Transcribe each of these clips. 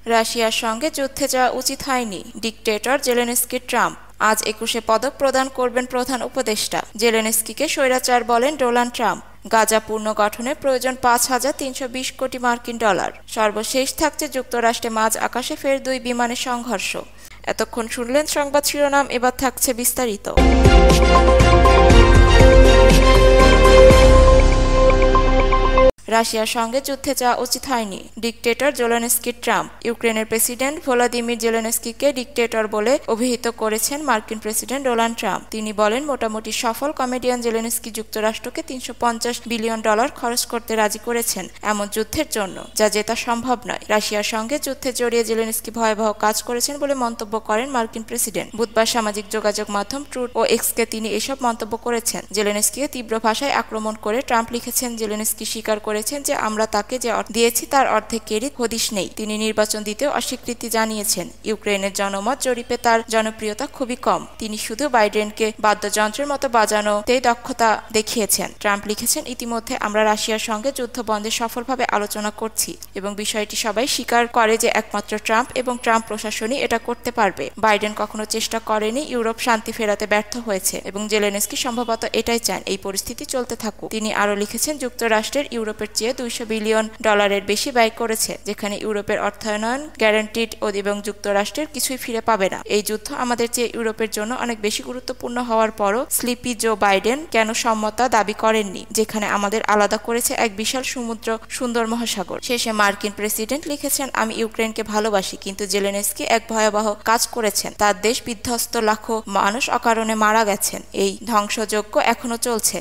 রাশিয়ার সঙ্গে যুদ্ধে যাওয়া উচিত হয়নি, ডিকটেটর জেলেনস্কি। ট্রাম্প আজ 21শে পদক প্রদান করবেন প্রধান উপদেষ্টা। জেলেনস্কিকে স্বৈরাচার বলেন ডোনাল্ড ট্রাম্প। গাজা পুনর্গঠনের প্রয়োজন 5,320 কোটি মার্কিন ডলার। সর্বশেষ থাকছে যুক্তরাষ্ট্রে মাঝ আকাশে ফের 2 বিমানের সংঘর্ষ। এতক্ষণ শুনলেন সংবাদ শিরোনাম, এবার থাকছে বিস্তারিত। রাশিয়ার সঙ্গে যুদ্ধে যাওয়া উচিত হয়নি, ডিকটেটর জেলেনস্কি। ট্রাম্প ইউক্রেনের প্রেসিডেন্ট ভলোদিমির জেলেনস্কিকে ডিকটেটর বলে অভিহিত করেছেন মার্কিন প্রেসিডেন্ট ডোনাল্ড ট্রাম্প। তিনি বলেন, মোটামুটি সফল কমেডিয়ান জেলেনস্কি যুক্তরাষ্ট্রকে $350 বিলিয়ন খরচ করতে রাজি করেছেন এমন যুদ্ধের জন্য, যা জেতা সম্ভব নয়। রাশিয়ার সঙ্গে যুদ্ধে জড়িয়ে জেলেনস্কি ভয়াবহ কাজ করেছেন বলে মন্তব্য করেন মার্কিন প্রেসিডেন্ট। বুধবার সামাজিক যোগাযোগ মাধ্যম ট্রুথ ও এক্সকে তিনি এসব মন্তব্য করেছেন। জেলেনস্কিকে তীব্র ভাষায় আক্রমণ করে ট্রাম্প লিখেছেন, জেলেনস্কি স্বীকার করেছেন যে আমরা তাকে যে দিয়েছি তার অর্ধেকেরই হদিশ নেই। তিনি নির্বাচন দিতেও অস্বীকৃতি জানিয়েছেন। ইউক্রেনের জনমত জরিপে তার জনপ্রিয়তা খুবই কম। তিনি শুধু বাইডেনকে বাদ্যযন্ত্রের মতো বাজানোতেই দক্ষতা দেখিয়েছেন। ট্রাম্প লিখেছেন, ইতিমধ্যে আমরা রাশিয়ার সঙ্গে যুদ্ধ বন্ধে সফলভাবে আলোচনা করছি এবং বিষয়টি সবাই স্বীকার করে যে একমাত্র ট্রাম্প এবং ট্রাম্প প্রশাসনই এটা করতে পারবে। বাইডেন কখনো চেষ্টা করেনি, ইউরোপ শান্তি ফেরাতে ব্যর্থ হয়েছে এবং জেলেনস্কি সম্ভবত এটাই চান এই পরিস্থিতি চলতে থাকুক। তিনি আরও লিখেছেন, যুক্তরাষ্ট্রের ইউরোপের চেয়ে $200 বিলিয়ন বেশি ব্যয় করেছে, যেখানে ইউরোপের অর্থায়ন গ্যারান্টিড এবং যুক্তরাষ্ট্রের কিছুই ফিরে পাবে না। এই যুদ্ধ আমাদের চেয়ে ইউরোপের জন্য অনেক বেশি গুরুত্বপূর্ণ হওয়ার পরও স্লিপি জো বাইডেন কেন সম্মতা দাবি করেননি, যেখানে আমাদের আলাদা করেছে এক বিশাল সমুদ্র, সুন্দর মহাসাগর। শেষে মার্কিন প্রেসিডেন্ট লিখেছেন, আমি ইউক্রেনকে ভালোবাসি, কিন্তু জেলেনস্কি এক ভয়াবহ কাজ করেছেন। তার দেশ বিধ্বস্ত, লাখো মানুষ অকারণে মারা গেছেন। এই ধ্বংসযজ্ঞ এখনো চলছে।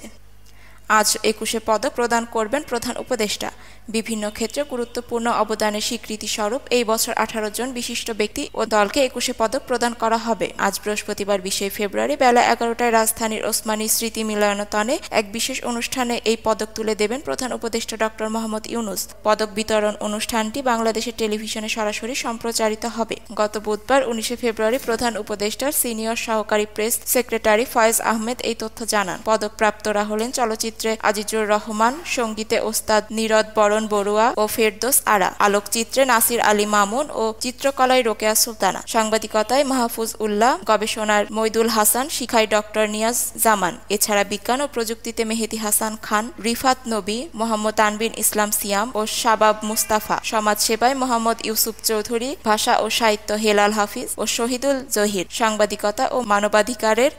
আজ 21শে পদক প্রদান করবেন প্রধান উপদেষ্টা। বিভিন্ন ক্ষেত্রে গুরুত্বপূর্ণ অবদানের স্বীকৃতি স্বরূপ এই বছর 18 জন বিশিষ্ট ব্যক্তি ও দলকে 21শে পদক প্রদান করা হবে। আজ বৃহস্পতিবার 20 ফেব্রুয়ারি বেলা 11টায় রাজধানীর ওসমানী স্মৃতি মিলনায়তনে এক বিশেষ অনুষ্ঠানে এই পদক তুলে দেবেন প্রধান উপদেষ্টা ডক্টর মোহাম্মদ ইউনূস। পদক বিতরণ অনুষ্ঠানটি বাংলাদেশের টেলিভিশনে সরাসরি সম্প্রচারিত হবে। গত বুধবার 19 ফেব্রুয়ারি প্রধান উপদেষ্টার সিনিয়র সহকারী প্রেস সেক্রেটারি ফয়েজ আহমেদ এই তথ্য জানান। পদকপ্রাপ্তরা হলেন চলচ্চিত্রে আজিজুর রহমান, সঙ্গীতে ওস্তাদ নীরদ বরণ বড়ুয়া ও ফেরদৌস আরা, আলোকচিত্রে নাসির আলী মামুন ও চিত্রকলায় রোকেয়া সুলতানা, সাংবাদিকতায় মাহফুজ উল্লাহ, গবেষণার মইদুল হাসান, শিক্ষায় ডক্টর নিয়াজ জামান। এছাড়া বিজ্ঞান ও প্রযুক্তিতে মেহেদী হাসান খান, রিফাত নবী, মোহাম্মদ তানবিন ইসলাম সিয়াম ও শাবাব মুস্তাফা, সমাজসেবায় মোহাম্মদ ইউসুফ চৌধুরী, ভাষা ও সাহিত্য হেলাল হাফিজ ও শহীদুল জহির, সাংবাদিকতা ও মানবাধিকারের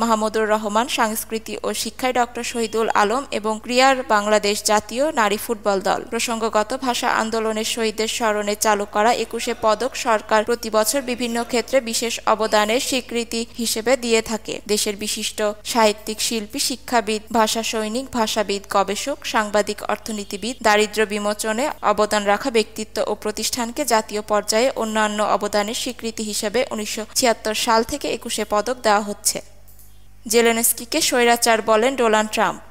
মাহমুদুর রহমান, সংস্কৃতি ও শিক্ষায় ডক্টর শহীদুল আলম এবং ক্রীড়ার বাংলাদেশ জাতীয় নারী ফুটবল দল। প্রসঙ্গগত ভাষা আন্দোলনের শহীদদের স্মরণে চালু করা 21শে পদক সরকার প্রতি বছর বিভিন্ন ক্ষেত্রে বিশেষ অবদানের স্বীকৃতি হিসেবে দিয়ে থাকে। দেশের বিশিষ্ট সাহিত্যিক, শিল্পী, শিক্ষাবিদ, ভাষা সৈনিক, ভাষাবিদ, গবেষক, সাংবাদিক, অর্থনীতিবিদ, দারিদ্র্য বিমোচনে অবদান রাখা ব্যক্তিত্ব ও প্রতিষ্ঠানকে জাতীয় পর্যায়ে অন্যান্য অবদানের স্বীকৃতি হিসেবে 1976 সাল থেকে 21শে পদক দেওয়া হচ্ছে। জেলেনস্কিকে স্বৈরাচার বলেন ডোনাল্ড ট্রাম্প।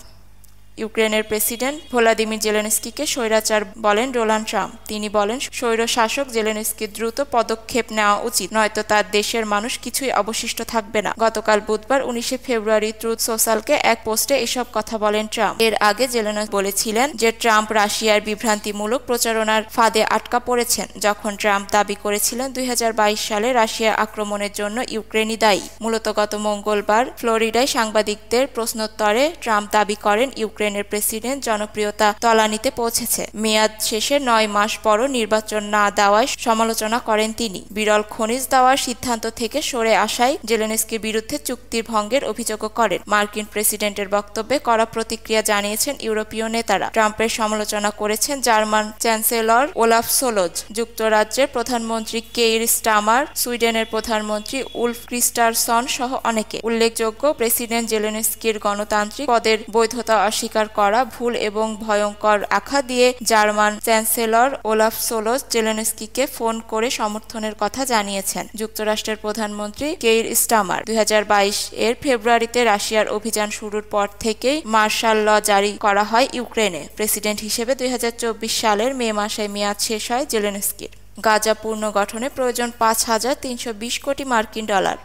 ইউক্রেনের প্রেসিডেন্ট ভলোদিমির জেলেনস্কিকে স্বৈরাচার বলেন ডোনাল্ড ট্রাম্প। তিনি বলেন, স্বৈরশাসক জেলেনস্কির দ্রুত পদক্ষেপ নেওয়া উচিত, নয়তো তার দেশের মানুষ কিছুই অবশিষ্ট থাকবে না। গতকাল বুধবার 19 ফেব্রুয়ারি ট্রুথ সোশ্যালকে এক পোস্টে এসব কথা বলেন ট্রাম্প। এর আগে জেলেনস্কি বলেছিলেন যে ট্রাম্প রাশিয়ার বিভ্রান্তিমূলক প্রচারণার ফাঁদে আটকা পড়েছেন, যখন ট্রাম্প দাবি করেছিলেন 2022 সালে রাশিয়ার আক্রমণের জন্য ইউক্রেনই দায়ী। মূলত গত মঙ্গলবার ফ্লোরিডায় সাংবাদিকদের প্রশ্নোত্তরে ট্রাম্প দাবি করেন, ইউক্রেনের প্রেসিডেন্ট জনপ্রিয়তা তলানিতে পৌঁছেছে। মেয়াদ শেষে 9 মাস পরও নির্বাচন না দেওয়ায় সমালোচনা করেন তিনি। বিরল খনিজ দেওয়ার সিদ্ধান্ত থেকে সরে আসায় জেলেনস্কির বিরুদ্ধে চুক্তির ভঙ্গের অভিযোগও করেন। মার্কিন প্রেসিডেন্টের বক্তব্যে কড়া প্রতিক্রিয়া জানিয়েছেন ইউরোপীয় নেতারা। ট্রাম্পের সমালোচনা করেছেন জার্মান চ্যান্সেলর ওলাফ সোলজ, যুক্তরাজ্যের প্রধানমন্ত্রী কেইর স্টামার, সুইডেনের প্রধানমন্ত্রী উলফ ক্রিস্টারসন সহ অনেকে। উল্লেখযোগ্য, প্রেসিডেন্ট জেলেনস্কির গণতান্ত্রিক পদের বৈধতা অস্বীকার করা ভুল এবং ভয়ঙ্কর আখ্যা দিয়ে German chancellor Olaf Scholz জেলেনস্কিকে phone করে সমর্থনের কথা জানিয়েছেন। যুক্তরাষ্ট্রের প্রধানমন্ত্রী কেইর স্টামার 2022 এর ফেব্রুয়ারিতে রাশিয়ার অভিযান শুরুর পর থেকেই মার্শাল ল জারি করা হয় ইউক্রেনে। প্রেসিডেন্ট হিসেবে 2024 সালের মে মাসে মেয়াদ শেষ হয় জেলেনস্কির। গাজা পুনর্গঠনের প্রয়োজন 5,320 কোটি মার্কিন ডলার।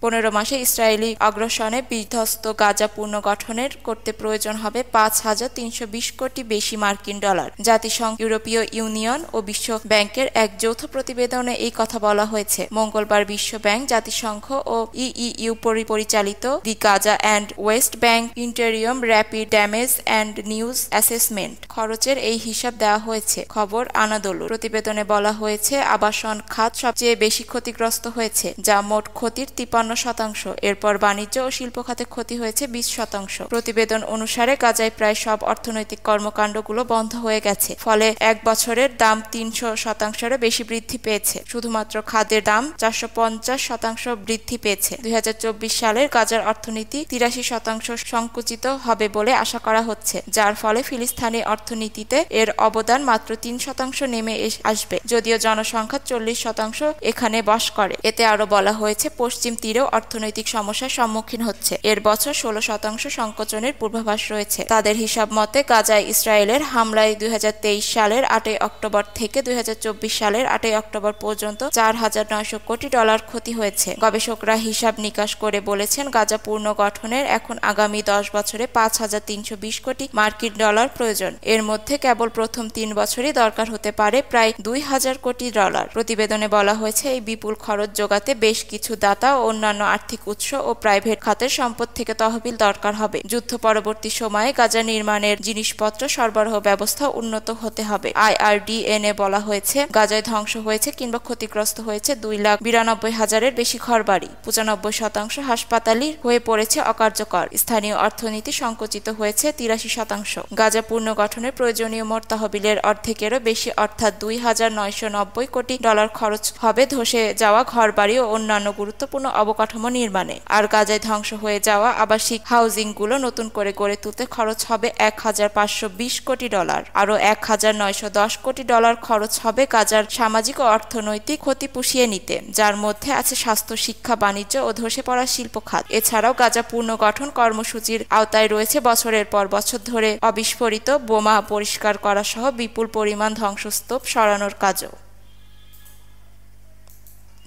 15 মাসে ইসরায়েলি আগ্রাসনে বিধ্বস্ত গাজা পুনর্গঠনের করতে প্রয়োজন হবে 5,320 কোটি বেশি মার্কিন ডলার। জাতিসংঘ, ইউরোপীয় ইউনিয়ন ও বিশ্ব ব্যাংকের এক যৌথ প্রতিবেদনে এই কথা বলা হয়েছে। মঙ্গলবার বিশ্ব ব্যাংক, জাতিসংঘ ও ইইউ পরিচালিত the Gaza and West Bank interim rapid damage and needs assessment খরচের এই হিসাব দেওয়া হয়েছে। খবর আনাদোলু। প্রতিবেদনে বলা হয়েছে, আবাসন খাত সবচেয়ে বেশি ক্ষতিগ্রস্ত হয়েছে, যা মোট ক্ষতির 53%। এরপর বাণিজ্য ও শিল্প খাতে ক্ষতি হয়েছে 20%। প্রতিবেদন অনুসারে গাজায় প্রায় সব অর্থনৈতিক কর্মকাণ্ডগুলো বন্ধ হয়ে গেছে, ফলে এক বছরের দাম 300%-এরও বেশি বৃদ্ধি পেয়েছে। শুধুমাত্র খাদ্যের দাম 450% বৃদ্ধি পেয়েছে। 2024 সালের গাজার অর্থনীতি 83% সংকুচিত হবে বলে আশা করা হচ্ছে, যার ফলে ফিলিস্তিনি অর্থনীতিতে এর অবদান মাত্র 3% নেমে আসবে, যদিও জনসংখ্যা 40% এখানে বাস করে। এতে আরো বলা হয়েছে, পশ্চিম তীরেও অর্থনৈতিক সমস্যার সম্মুখীন হচ্ছে। এর বছর 16% সংকোচনের পূর্বাভাস রয়েছে। তাদের হিসাব মতে গাজায় ইসরায়েলের হামলায় 2023 সালের 8 অক্টোবর থেকে 2024 সালের 8 অক্টোবর পর্যন্ত 4,900 কোটি ডলার ক্ষতি হয়েছে। গবেষকরা হিসাব নিকাশ করে বলেছেন, গাজা পুনর্গঠনের এখন আগামী 10 বছরে 5,320 কোটি মার্কিন ডলার প্রয়োজন। এর মধ্যে কেবল প্রথম 3 বছরই দরকার হতে পারে প্রায় 2,000 কোটি ডলার। প্রতিবেদনে বলা হয়েছে, এই বিপুল খরচ যোগাতে বেশ কিছু দাতা ও অন্যান্য আর্থিক উৎস ও প্রাইভেট খাতের সম্পদ থেকে তহবিল দরকার হবে। যুদ্ধ পরবর্তী সময়ে গাজা নির্মাণের জিনিসপত্র সরবরাহ ব্যবস্থা উন্নত হতে হবে। IRDN-এ বলা হয়েছে, গাজায় ধ্বংস হয়েছে কিংবা ক্ষতিগ্রস্ত হয়েছে 2,92,000-এর বেশি ঘরবাড়ি। 95% হাসপাতালি হয়ে পড়েছে অকার্যকর। স্থানীয় অর্থনীতি সংকুচিত হয়েছে 83%। গাজা পুনর্গঠনের প্রয়োজনীয় মোট তহবিলের অর্ধেকেরও বেশি অর্থাৎ 2,990 কোটি ডলার খরচ হবে ধসে যাওয়া ঘরবাড়ি ও অন্যান্য গুরুত্বপূর্ণ অবকাঠামো নির্মাণে। আর গাজায় ধ্বংস হয়ে যাওয়া আবাসিক হাউজিংগুলো নতুন করে গড়ে তুলতে খরচ হবে 1,520 কোটি ডলার। আরও 1,910 কোটি ডলার খরচ হবে গাজার সামাজিক ও অর্থনৈতিক ক্ষতি পুষিয়ে নিতে, যার মধ্যে আছে স্বাস্থ্য, শিক্ষা, বাণিজ্য ও ধসে পড়া শিল্প খাত। এছাড়াও গাজা পুনর্গঠন কর্মসূচির আওতায় রয়েছে বছরের পর বছর ধরে অবিস্ফোরিত বোমা পরিষ্কার করা সহ বিপুল পরিমাণ ধ্বংসস্তূপ সরানোর কাজও।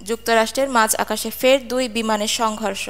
যুক্তরাষ্ট্রের মাঝ আকাশে ফের 2 বিমানের সংঘর্ষ।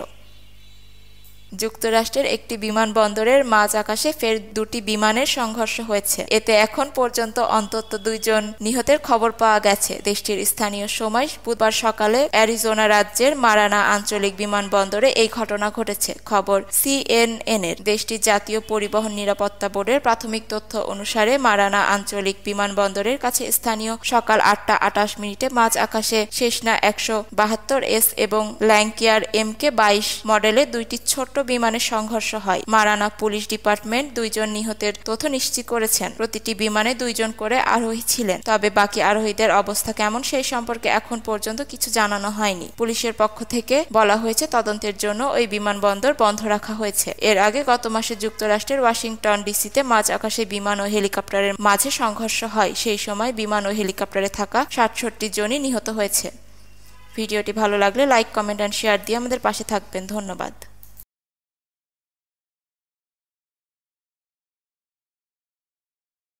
যুক্তরাষ্ট্রের একটি বিমানবন্দরের মাঝ আকাশে ফের 2টি বিমানের সংঘর্ষ হয়েছে। এতে এখন পর্যন্ত অন্তত 2 জন নিহতের খবর পাওয়া গেছে। দেশটির স্থানীয় সময় বুধবার সকালে অ্যারিজোনা রাজ্যের মারানা আঞ্চলিক বিমানবন্দরে এই ঘটনা ঘটেছে। খবর CNN-এর। দেশটির জাতীয় পরিবহন নিরাপত্তা বোর্ডের প্রাথমিক তথ্য অনুসারে মারানা আঞ্চলিক বিমানবন্দরের কাছে স্থানীয় সকাল 8টা 28 মাঝ আকাশে সেসনা 172S এবং ল্যাঙ্কিয়ার MK-22 মডেলের 2টি ছোট বিমানের সংঘর্ষ হয়। মারানা পুলিশ ডিপার্টমেন্ট 2 জন নিহতের তথ্য নিশ্চিত করেছেন। প্রতিটি বিমানে 2 জন করে আরোহী ছিলেন, তবে বাকি আরোহীদের অবস্থা কেমন সেই সম্পর্কে এখন পর্যন্ত কিছু জানানো হয়নি। পুলিশের পক্ষ থেকে বলা হয়েছে, তদন্তের জন্য ওই বিমানবন্দর বন্ধ রাখা হয়েছে। এর আগে গত মাসে যুক্তরাষ্ট্রের ওয়াশিংটন ডিসিতে মাঝ আকাশে বিমান ও হেলিকপ্টারের মাঝে সংঘর্ষ হয়। সেই সময় বিমান ও হেলিকপ্টারে থাকা 67 জনই নিহত হয়েছে। ভিডিওটি ভালো লাগলে লাইক, কমেন্ট এন্ড শেয়ার দিয়ে আমাদের পাশে থাকবেন। ধন্যবাদ।